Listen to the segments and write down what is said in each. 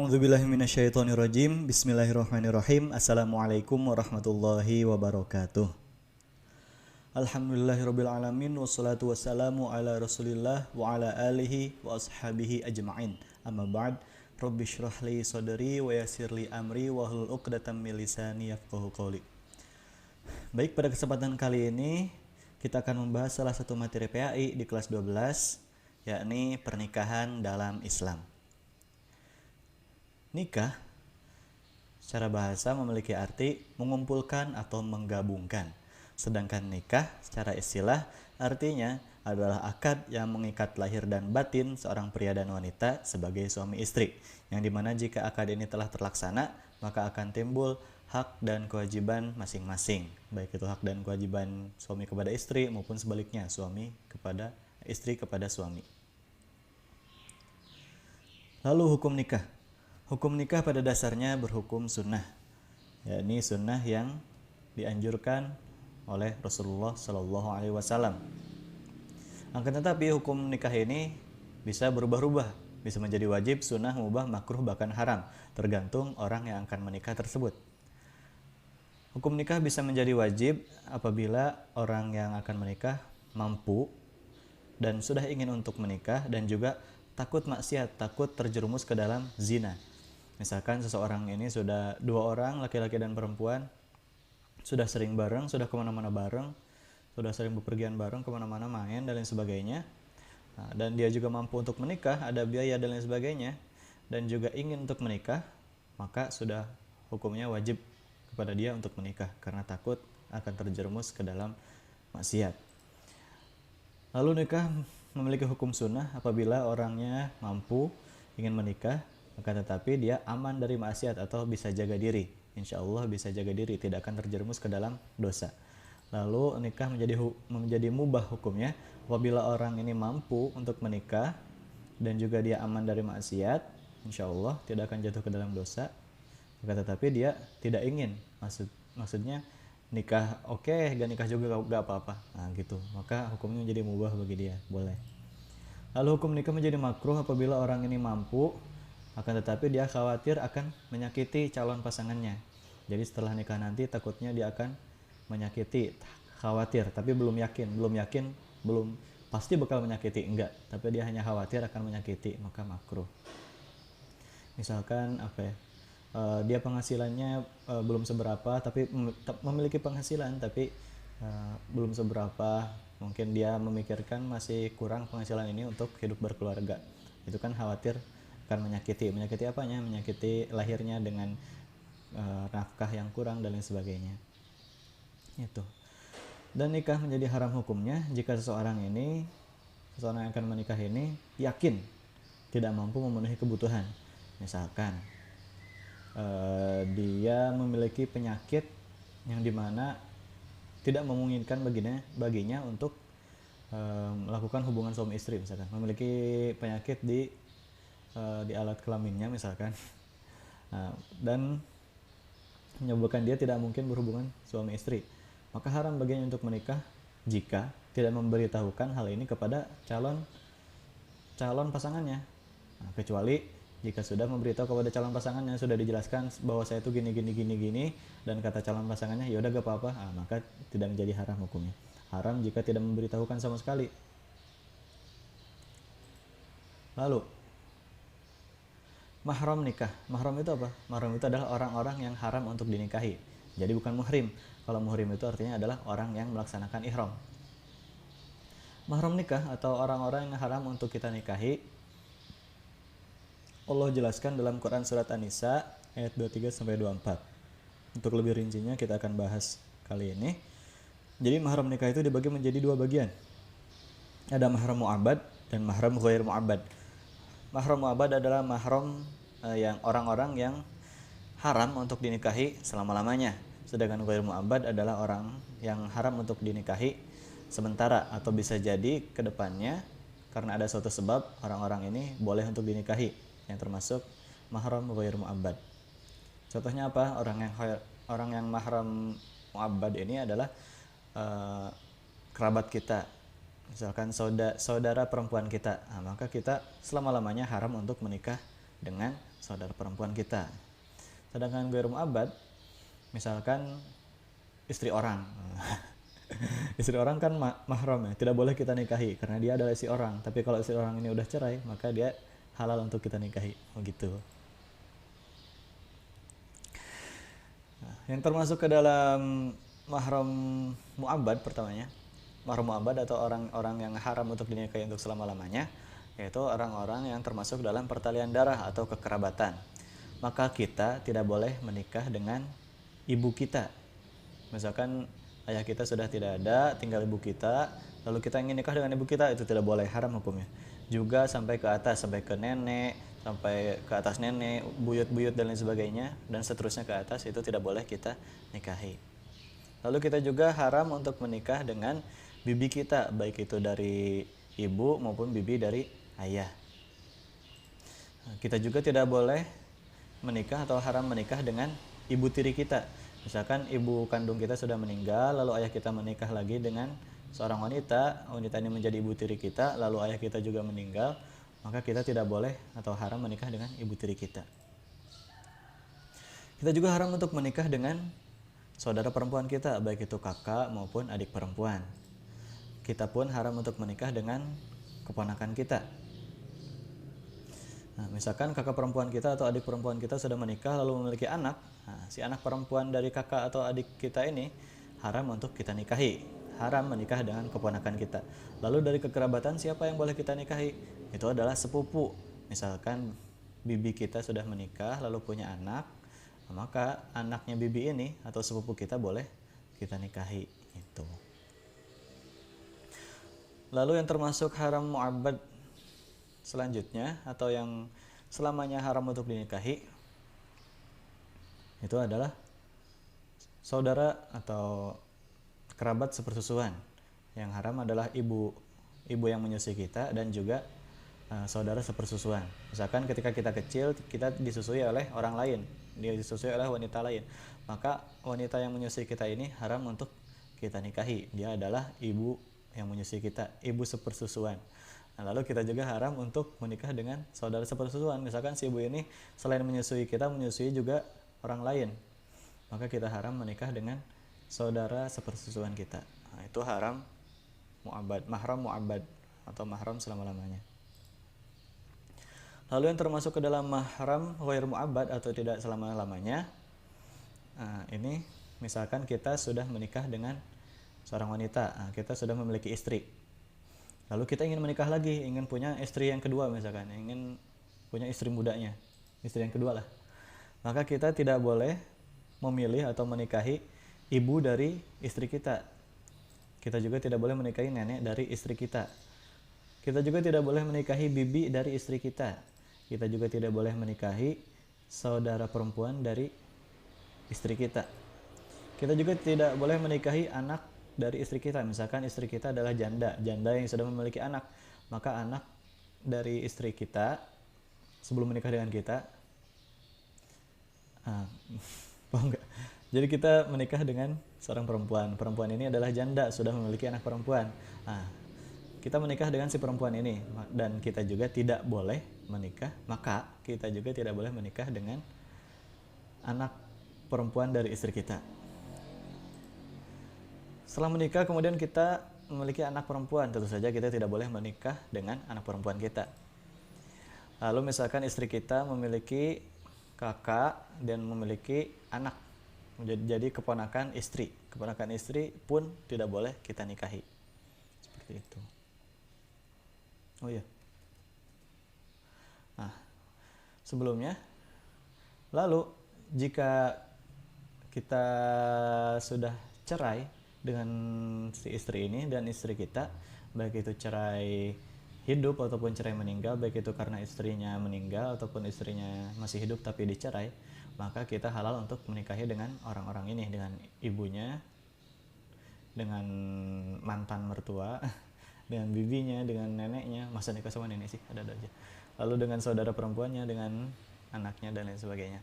A'udzubillahi minasyaitonirrajim. Bismillahirrahmanirrahim. Assalamualaikum warahmatullahi wabarakatuh. Alhamdulillahirabbil alamin wassalatu wassalamu ala Rasulillah wa ala alihi wa ashabihi ajma'in. Amma ba'd. Rabbi shrah li sadri wa yassir li amri wa hlul 'uqdatam min lisani yafqahu qawli. Baik, pada kesempatan kali ini kita akan membahas salah satu materi PAI di kelas 12, yakni pernikahan dalam Islam. Nikah secara bahasa memiliki arti mengumpulkan atau menggabungkan. Sedangkan nikah secara istilah artinya adalah akad yang mengikat lahir dan batin seorang pria dan wanita sebagai suami istri. Yang dimana jika akad ini telah terlaksana, maka akan timbul hak dan kewajiban masing-masing. Baik itu hak dan kewajiban suami kepada istri maupun sebaliknya, istri kepada suami. Lalu hukum nikah. Hukum nikah pada dasarnya berhukum sunnah, yakni sunnah yang dianjurkan oleh Rasulullah SAW. Akan tetapi hukum nikah ini bisa berubah-ubah, bisa menjadi wajib, sunnah, mubah, makruh, bahkan haram, tergantung orang yang akan menikah tersebut. Hukum nikah bisa menjadi wajib apabila orang yang akan menikah mampu dan sudah ingin untuk menikah dan juga takut maksiat, takut terjerumus ke dalam zina. Misalkan seseorang ini sudah dua orang, laki-laki dan perempuan, sudah sering bareng, sudah kemana-mana bareng, sudah sering bepergian bareng, kemana-mana main dan lain sebagainya. Dan dia juga mampu untuk menikah, ada biaya dan lain sebagainya, dan juga ingin untuk menikah, maka sudah hukumnya wajib kepada dia untuk menikah karena takut akan terjerumus ke dalam maksiat. Lalu nikah memiliki hukum sunnah apabila orangnya mampu ingin menikah, akan tetapi dia aman dari maksiat atau bisa jaga diri. Insya Allah bisa jaga diri, tidak akan terjerumus ke dalam dosa. Lalu nikah menjadi mubah hukumnya apabila orang ini mampu untuk menikah dan juga dia aman dari maksiat, insya Allah tidak akan jatuh ke dalam dosa. Akan tetapi dia tidak ingin, maksudnya nikah oke, gak nikah juga gak apa-apa. Nah gitu, maka hukumnya menjadi mubah bagi dia, boleh. Lalu hukum nikah menjadi makruh apabila orang ini mampu, akan tetapi dia khawatir akan menyakiti calon pasangannya. Jadi setelah nikah nanti takutnya dia akan menyakiti, khawatir, tapi belum pasti bakal menyakiti, enggak, tapi dia hanya khawatir akan menyakiti, maka makruh. Misalkan dia penghasilannya belum seberapa, tapi memiliki penghasilan tapi belum seberapa, mungkin dia memikirkan masih kurang penghasilan ini untuk hidup berkeluarga. Itu kan khawatir akan menyakiti apanya? Menyakiti lahirnya dengan nafkah yang kurang dan lain sebagainya. Itu. Dan nikah menjadi haram hukumnya jika seseorang yang akan menikah ini yakin tidak mampu memenuhi kebutuhan. Misalkan dia memiliki penyakit yang dimana tidak memungkinkan baginya untuk melakukan hubungan suami istri, misalkan memiliki penyakit di alat kelaminnya misalkan, dan menyebabkan dia tidak mungkin berhubungan suami istri, maka haram baginya untuk menikah jika tidak memberitahukan hal ini kepada calon pasangannya. Kecuali jika sudah memberitahu kepada calon pasangannya, sudah dijelaskan bahwa saya itu gini dan kata calon pasangannya ya udah gak apa-apa, maka tidak menjadi haram hukumnya. Haram jika tidak memberitahukan sama sekali. Lalu mahram nikah. Mahram itu apa? Mahram itu adalah orang-orang yang haram untuk dinikahi. Jadi bukan muhrim. Kalau muhrim itu artinya adalah orang yang melaksanakan ihram. Mahram nikah atau orang-orang yang haram untuk kita nikahi, Allah jelaskan dalam Quran surat An-Nisa ayat 23-24. Untuk lebih rincinya kita akan bahas kali ini. Jadi mahram nikah itu dibagi menjadi dua bagian. Ada mahram mu'abbad dan mahram ghair mu'abbad. Mahram mu'abbad adalah mahram yang orang-orang yang haram untuk dinikahi selama-lamanya. Sedangkan ghair mu'abbad adalah orang yang haram untuk dinikahi sementara atau bisa jadi ke depannya karena ada suatu sebab orang-orang ini boleh untuk dinikahi, yang termasuk mahram ghair mu'abbad. Contohnya apa? Orang yang mahram mu'abbad ini adalah kerabat kita, misalkan saudara perempuan kita, maka kita selama-lamanya haram untuk menikah dengan saudara perempuan kita. Sedangkan ghairu mu'abbad, misalkan istri orang. Istri orang kan mahram ya, tidak boleh kita nikahi karena dia adalah istri orang. Tapi kalau istri orang ini udah cerai, maka dia halal untuk kita nikahi. Begitu. Nah, yang termasuk ke dalam mahram mu'abbad pertamanya, mahram mu'abbad atau orang-orang yang haram untuk dinikahi untuk selama-lamanya, yaitu orang-orang yang termasuk dalam pertalian darah atau kekerabatan. Maka kita tidak boleh menikah dengan ibu kita. Misalkan ayah kita sudah tidak ada, tinggal ibu kita, lalu kita ingin nikah dengan ibu kita, itu tidak boleh, haram hukumnya. Juga sampai ke atas, sampai ke nenek, sampai ke atas nenek, buyut-buyut dan lain sebagainya, dan seterusnya ke atas, itu tidak boleh kita nikahi. Lalu kita juga haram untuk menikah dengan bibi kita, baik itu dari ibu maupun bibi dari ayah. Kita juga tidak boleh menikah atau haram menikah dengan ibu tiri kita. Misalkan ibu kandung kita sudah meninggal, lalu ayah kita menikah lagi dengan seorang wanita, wanita ini menjadi ibu tiri kita, lalu ayah kita juga meninggal, maka kita tidak boleh atau haram menikah dengan ibu tiri kita. Kita juga haram untuk menikah dengan saudara perempuan kita, baik itu kakak maupun adik perempuan. Kita pun haram untuk menikah dengan keponakan kita. Nah, misalkan kakak perempuan kita atau adik perempuan kita sudah menikah lalu memiliki anak, nah, si anak perempuan dari kakak atau adik kita ini haram untuk kita nikahi, haram menikah dengan keponakan kita. Lalu dari kekerabatan siapa yang boleh kita nikahi? Itu adalah sepupu. Misalkan bibi kita sudah menikah lalu punya anak, maka anaknya bibi ini atau sepupu kita boleh kita nikahi. Itu. Lalu yang termasuk haram mu'abbad selanjutnya atau yang selamanya haram untuk dinikahi itu adalah saudara atau kerabat sepersusuan. Yang haram adalah ibu yang menyusui kita dan juga saudara sepersusuan. Misalkan ketika kita kecil kita disusui oleh orang lain, dia disusui oleh wanita lain, maka wanita yang menyusui kita ini haram untuk kita nikahi. Dia adalah ibu yang menyusui kita, ibu sepersusuan. Nah, lalu kita juga haram untuk menikah dengan saudara sepersusuan. Misalkan si ibu ini selain menyusui kita, menyusui juga orang lain, maka kita haram menikah dengan saudara sepersusuan kita. Nah, itu haram mu'abbad, mahram mu'abbad atau mahram selama-lamanya. Lalu yang termasuk ke dalam mahram ghair mu'abbad atau tidak selama-lamanya, nah, ini misalkan kita sudah menikah dengan seorang wanita, nah, kita sudah memiliki istri, lalu kita ingin menikah lagi, ingin punya istri yang kedua, misalkan ingin punya istri mudanya, istri yang kedua lah, maka kita tidak boleh memilih atau menikahi ibu dari istri kita. Kita juga tidak boleh menikahi nenek dari istri kita. Kita juga tidak boleh menikahi bibi dari istri kita. Kita juga tidak boleh menikahi saudara perempuan dari istri kita. Kita juga tidak boleh menikahi anak dari istri kita. Misalkan istri kita adalah janda yang sudah memiliki anak, maka anak dari istri kita sebelum menikah dengan kita, paham nggak? Jadi kita menikah dengan seorang perempuan ini adalah janda, sudah memiliki anak perempuan. Nah, kita menikah dengan si perempuan ini dan kita juga tidak boleh menikah, maka kita juga tidak boleh menikah dengan anak perempuan dari istri kita. Setelah menikah kemudian kita memiliki anak perempuan, tentu saja kita tidak boleh menikah dengan anak perempuan kita. Lalu misalkan istri kita memiliki kakak dan memiliki anak, jadi keponakan istri pun tidak boleh kita nikahi. Seperti itu. Oh iya. Nah, sebelumnya, lalu jika kita sudah cerai dengan si istri ini dan istri kita, baik itu cerai hidup ataupun cerai meninggal, baik itu karena istrinya meninggal ataupun istrinya masih hidup tapi dicerai, maka kita halal untuk menikahi dengan orang-orang ini, dengan ibunya, dengan mantan mertua, dengan bibinya, dengan neneknya. Masa nikah sama nenek sih, ada aja. Lalu dengan saudara perempuannya, dengan anaknya dan lain sebagainya.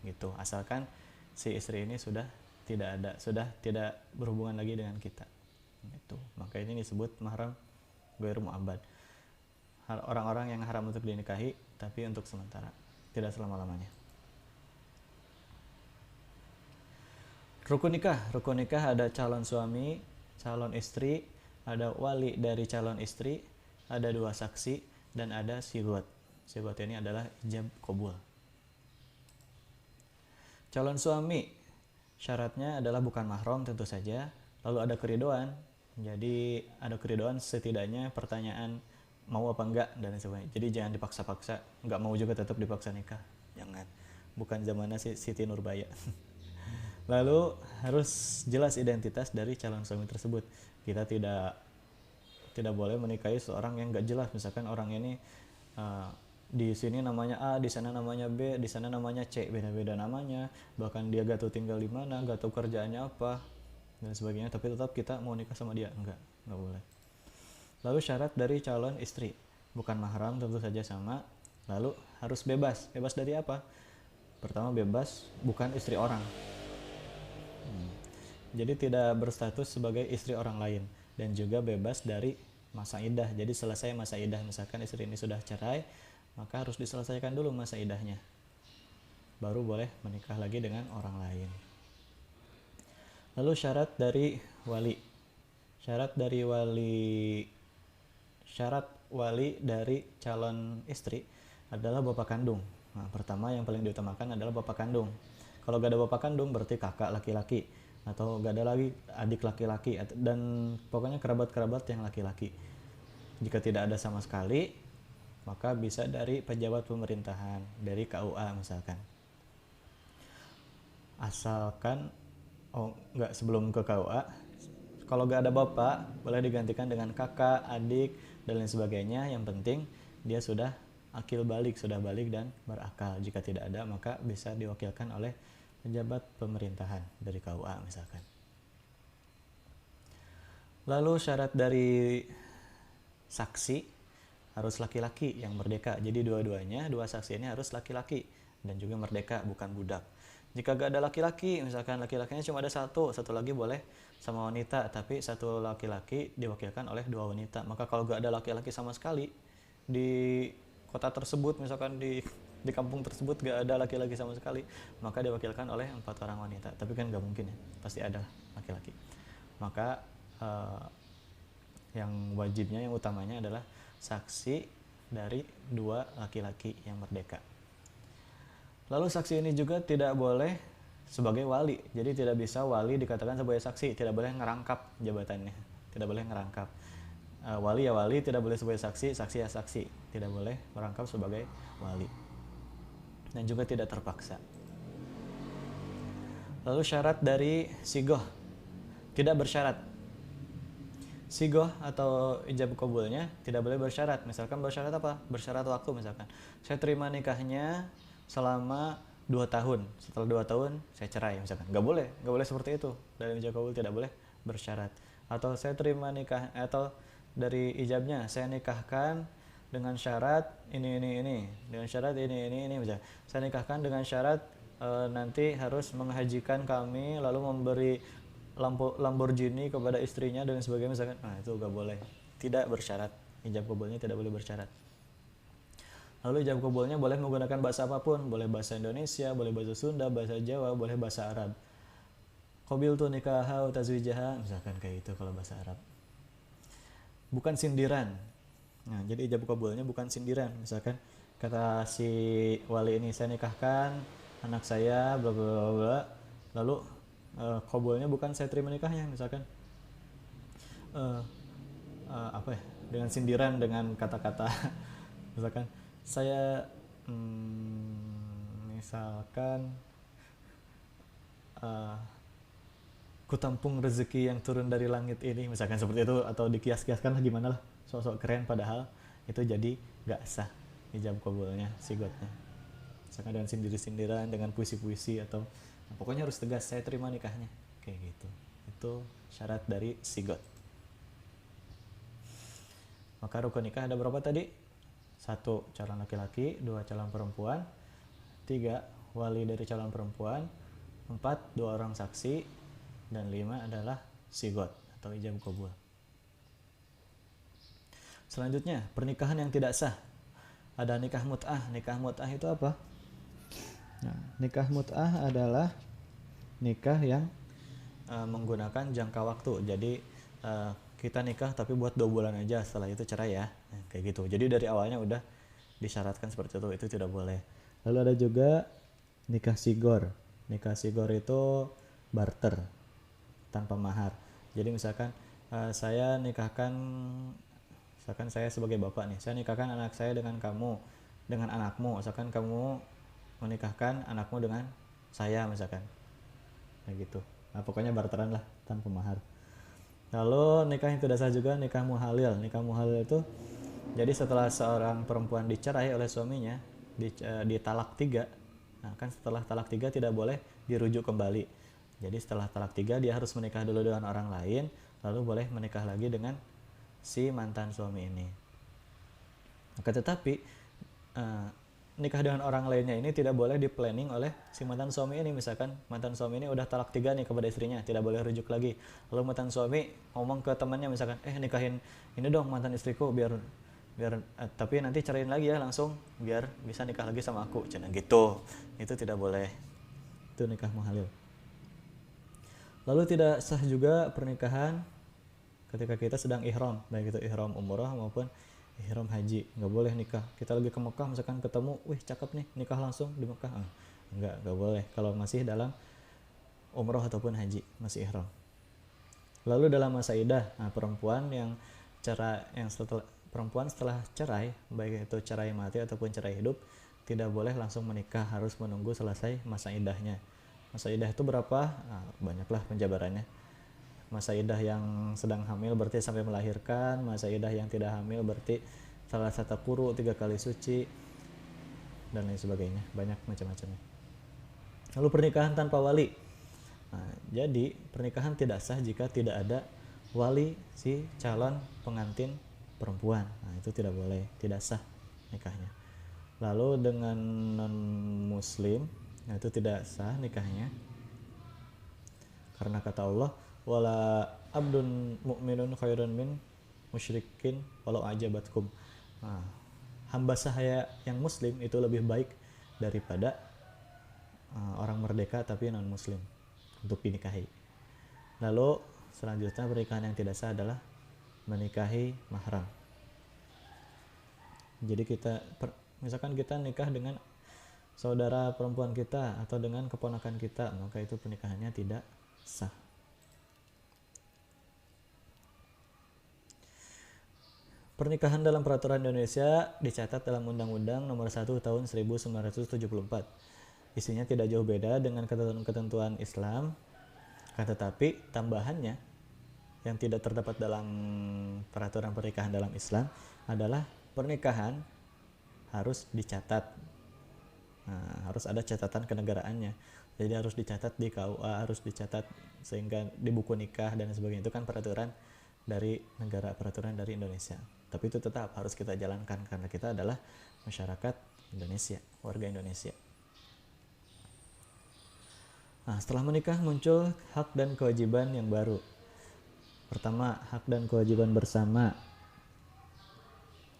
Gitu, asalkan si istri ini sudah tidak berhubungan lagi dengan kita. Gitu. Maka ini disebut mahram ghair mu'abbad. Orang-orang yang haram untuk dinikahi tapi untuk sementara, tidak selama-lamanya. Rukun nikah ada calon suami, calon istri, ada wali dari calon istri, ada 2 saksi, dan ada sigot. Sigot ini adalah ijab qabul. Calon suami syaratnya adalah bukan mahram tentu saja, lalu ada keridoan. Jadi ada keridoan setidaknya pertanyaan mau apa enggak dan sebagainya. Jadi jangan dipaksa-paksa, enggak mau juga tetap dipaksa nikah. Jangan. Bukan zamannya Siti Nurbaya. Lalu harus jelas identitas dari calon suami tersebut. Kita tidak boleh menikahi seorang yang enggak jelas. Misalkan orang ini di sini namanya A, di sana namanya B, di sana namanya C, beda-beda namanya. Bahkan dia gak tahu tinggal di mana, gak tahu kerjaannya apa dan sebagainya. Tapi tetap kita mau nikah sama dia, enggak boleh. Lalu syarat dari calon istri, bukan mahram tentu saja sama. Lalu harus bebas. Bebas dari apa? Pertama, bebas bukan istri orang. Jadi tidak berstatus sebagai istri orang lain, dan juga bebas dari masa iddah. Jadi selesai masa iddah, misalkan istri ini sudah cerai, maka harus diselesaikan dulu masa iddahnya, baru boleh menikah lagi dengan orang lain. Lalu syarat dari wali. Syarat wali dari calon istri adalah bapak kandung. Nah, pertama yang paling diutamakan adalah bapak kandung. Kalau gak ada bapak kandung berarti kakak laki-laki, atau gak ada lagi adik laki-laki, dan pokoknya kerabat-kerabat yang laki-laki. Jika tidak ada sama sekali, maka bisa dari pejabat pemerintahan, dari KUA misalkan. Asalkan nggak sebelum ke KUA, kalau nggak ada bapak boleh digantikan dengan kakak, adik, dan lain sebagainya. Yang penting dia sudah akil balik, sudah balik dan berakal. Jika tidak ada, maka bisa diwakilkan oleh pejabat pemerintahan dari KUA misalkan. Lalu syarat dari saksi harus laki-laki yang merdeka. Jadi dua-duanya, 2 saksi ini harus laki-laki dan juga merdeka, bukan budak. Jika gak ada laki-laki, misalkan laki-lakinya cuma ada satu lagi boleh sama wanita, tapi satu laki-laki diwakilkan oleh 2 wanita. Maka kalau gak ada laki-laki sama sekali di kota tersebut, misalkan di kampung tersebut gak ada laki-laki sama sekali, maka diwakilkan oleh 4 orang wanita. Tapi kan gak mungkin ya, pasti ada laki-laki. Maka yang wajibnya, yang utamanya adalah saksi dari 2 laki-laki yang merdeka. Lalu saksi ini juga tidak boleh sebagai wali. Jadi tidak bisa wali dikatakan sebagai saksi, tidak boleh ngerangkap jabatannya, tidak boleh ngerangkap. Wali ya wali, tidak boleh sebagai saksi, saksi ya saksi, tidak boleh merangkap sebagai wali. Dan juga tidak terpaksa. Lalu syarat dari sigoh, tidak bersyarat. Sigoh atau ijab qabulnya tidak boleh bersyarat. Misalkan bersyarat apa? Bersyarat waktu misalkan. Saya terima nikahnya selama 2 tahun. Setelah 2 tahun saya cerai misalkan. Gak boleh seperti itu. Dalam ijab qabul tidak boleh bersyarat. Atau saya terima nikah, atau dari ijabnya saya nikahkan dengan syarat ini. Dengan syarat ini misalkan. Saya nikahkan dengan syarat nanti harus menghajikan kami, lalu memberi Lamborghini kepada istrinya dan sebagainya misalkan. Nah, itu gak boleh, tidak bersyarat. Ijab qabulnya tidak boleh bersyarat. Lalu ijab qabulnya boleh menggunakan bahasa apapun, boleh bahasa Indonesia, boleh bahasa Sunda, bahasa Jawa, boleh bahasa Arab. Qabiltu nikaha wa tazwijaha, misalkan kayak itu kalau bahasa Arab. Bukan sindiran. Nah, jadi ijab qabulnya bukan sindiran. Misalkan kata si wali ini, saya nikahkan anak saya bla bla bla, lalu qabulnya bukan saya terima nikahnya, misalkan apa ya, dengan sindiran, dengan kata-kata misalkan saya misalkan kutampung rezeki yang turun dari langit ini, misalkan seperti itu, atau dikias-kiaskan lah gimana lah, sok-sok keren, padahal itu jadi gak sah ijab qabulnya, sigotnya. Misalkan dengan sindir-sindiran, dengan puisi-puisi, atau pokoknya harus tegas, saya terima nikahnya, kayak gitu. Itu syarat dari sigot. Maka rukun nikah ada berapa tadi? 1 calon laki-laki, 2 calon perempuan, 3 wali dari calon perempuan, 4 2 orang saksi, dan 5 adalah sigot atau ijab qabul. Selanjutnya, pernikahan yang tidak sah. Ada nikah mut'ah. Nikah mut'ah itu apa? Nah, nikah mut'ah adalah nikah yang menggunakan jangka waktu. Jadi kita nikah tapi buat 2 bulan aja, setelah itu cerai ya. Nah, kayak gitu. Jadi dari awalnya udah disyaratkan seperti itu tidak boleh. Lalu ada juga nikah sigor. Nikah sigor itu barter tanpa mahar. Jadi misalkan saya nikahkan, misalkan saya sebagai bapak nih, saya nikahkan anak saya dengan kamu, dengan anakmu. Misalkan kamu menikahkan anakmu dengan saya misalkan, kayak gitu. Nah, pokoknya barteran lah tanpa mahar. Lalu nikah yang tidak sah juga nikah muhalil. Nikah muhalil itu jadi setelah seorang perempuan dicerai oleh suaminya, di talak 3. Nah, kan setelah talak 3 tidak boleh dirujuk kembali. Jadi setelah talak 3 dia harus menikah dulu dengan orang lain, lalu boleh menikah lagi dengan si mantan suami ini. Maka tetapi nikah dengan orang lainnya ini tidak boleh di-planning oleh si mantan suami ini. Misalkan mantan suami ini udah talak 3 nih kepada istrinya, tidak boleh rujuk lagi. Lalu mantan suami ngomong ke temannya misalkan, nikahin ini dong mantan istriku biar tapi nanti ceraiin lagi ya langsung biar bisa nikah lagi sama aku, jangan gitu. Itu tidak boleh. Itu nikah muhalil. Lalu tidak sah juga pernikahan ketika kita sedang ihram, baik itu ihram umrah maupun ihram haji. Nggak boleh nikah. Kita lagi ke Mekah misalkan ketemu, wih cakep nih, nikah langsung di Mekah. Nggak boleh kalau masih dalam umrah ataupun haji, masih ihram. Lalu dalam masa idah, perempuan setelah cerai, baik itu cerai mati ataupun cerai hidup, tidak boleh langsung menikah, harus menunggu selesai masa idahnya. Masa idah itu berapa? Banyaklah penjabarannya. Masa idah yang sedang hamil berarti sampai melahirkan, masa idah yang tidak hamil berarti salah satu kuru 3 kali suci, dan lain sebagainya, banyak macam-macamnya. Lalu pernikahan tanpa wali. Jadi pernikahan tidak sah jika tidak ada wali si calon pengantin perempuan. Itu tidak boleh, tidak sah nikahnya. Lalu dengan non muslim, itu tidak sah nikahnya, karena kata Allah, wala abdun mu'minun khairun min musyrikin walau ajabatkum. Hamba sahaya yang muslim itu lebih baik daripada orang merdeka tapi non muslim untuk dinikahi. Lalu selanjutnya pernikahan yang tidak sah adalah menikahi mahram. Jadi misalkan kita nikah dengan saudara perempuan kita atau dengan keponakan kita, maka itu pernikahannya tidak sah. Pernikahan dalam peraturan Indonesia dicatat dalam Undang-Undang Nomor 1 Tahun 1974. Isinya tidak jauh beda dengan ketentuan Islam, tetapi tambahannya yang tidak terdapat dalam peraturan pernikahan dalam Islam adalah pernikahan harus dicatat. Harus ada catatan kenegaraannya. Jadi harus dicatat di KUA, harus dicatat sehingga di buku nikah dan sebagainya. Itu kan peraturan dari negara, peraturan dari Indonesia. Tapi itu tetap harus kita jalankan karena kita adalah masyarakat Indonesia, warga Indonesia. Setelah menikah muncul hak dan kewajiban yang baru. Pertama, hak dan kewajiban bersama.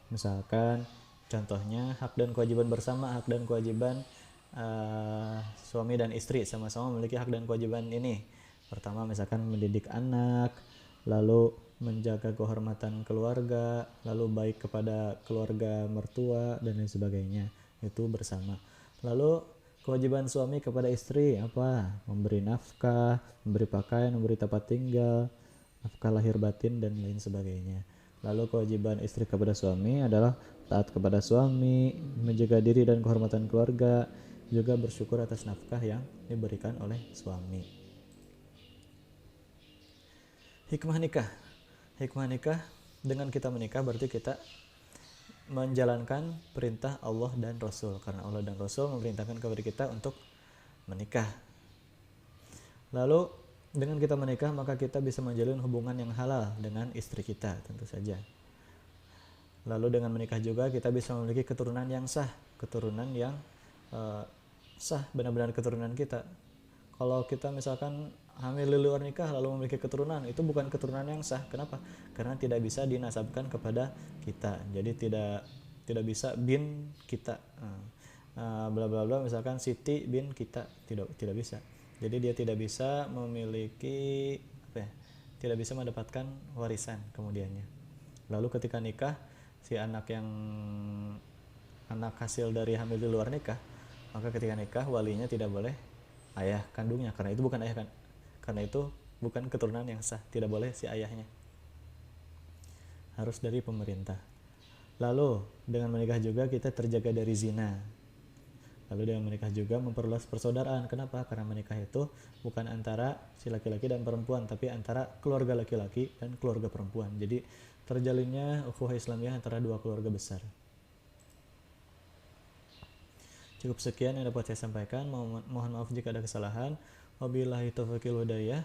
Misalkan contohnya hak dan kewajiban bersama, hak dan kewajiban suami dan istri sama-sama memiliki hak dan kewajiban ini. Pertama misalkan mendidik anak, lalu menjaga kehormatan keluarga, lalu baik kepada keluarga mertua dan lain sebagainya. Itu bersama. Lalu kewajiban suami kepada istri apa? Memberi nafkah, memberi pakaian, memberi tempat tinggal, nafkah lahir batin dan lain sebagainya. Lalu kewajiban istri kepada suami adalah taat kepada suami, menjaga diri dan kehormatan keluarga, juga bersyukur atas nafkah yang diberikan oleh suami. Hikmah nikah. Hikmah nikah, dengan kita menikah berarti kita menjalankan perintah Allah dan Rasul, karena Allah dan Rasul memerintahkan kepada kita untuk menikah. Lalu dengan kita menikah maka kita bisa menjalin hubungan yang halal dengan istri kita tentu saja. Lalu dengan menikah juga kita bisa memiliki keturunan yang sah, keturunan yang sah, benar-benar keturunan kita. Kalau kita misalkan hamil di luar nikah lalu memiliki keturunan, itu bukan keturunan yang sah. Kenapa? Karena tidak bisa dinasabkan kepada kita. Jadi tidak tidak bisa bin kita. Bla bla bla, misalkan Siti bin kita, tidak bisa. Jadi dia tidak bisa memiliki apa ya? Tidak bisa mendapatkan warisan kemudiannya. Lalu ketika nikah, si anak hasil dari hamil di luar nikah, maka ketika nikah walinya tidak boleh ayah kandungnya, karena itu bukan ayah kan, karena itu bukan keturunan yang sah, tidak boleh si ayahnya, harus dari pemerintah. Lalu dengan menikah juga kita terjaga dari zina. Lalu dengan menikah juga memperluas persaudaraan. Kenapa? Karena menikah itu bukan antara si laki-laki dan perempuan, tapi antara keluarga laki-laki dan keluarga perempuan. Jadi terjalinnya ukhuwah Islamiyah antara dua keluarga besar. Cukup sekian yang dapat saya sampaikan. Mohon maaf jika ada kesalahan. Wabillahi taufiqul hidayah.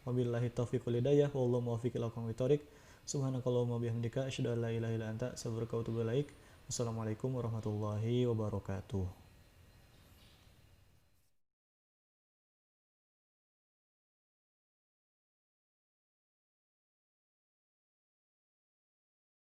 Wabillahi taufiqul hidayah. Wallahu muwaffiq ila aqwamit thoriq. Subhanakallahumma bihamdika asyhadu an la ilaha illa anta astaghfiruka wa atubu ilaik. Wassalamualaikum warahmatullahi wabarakatuh.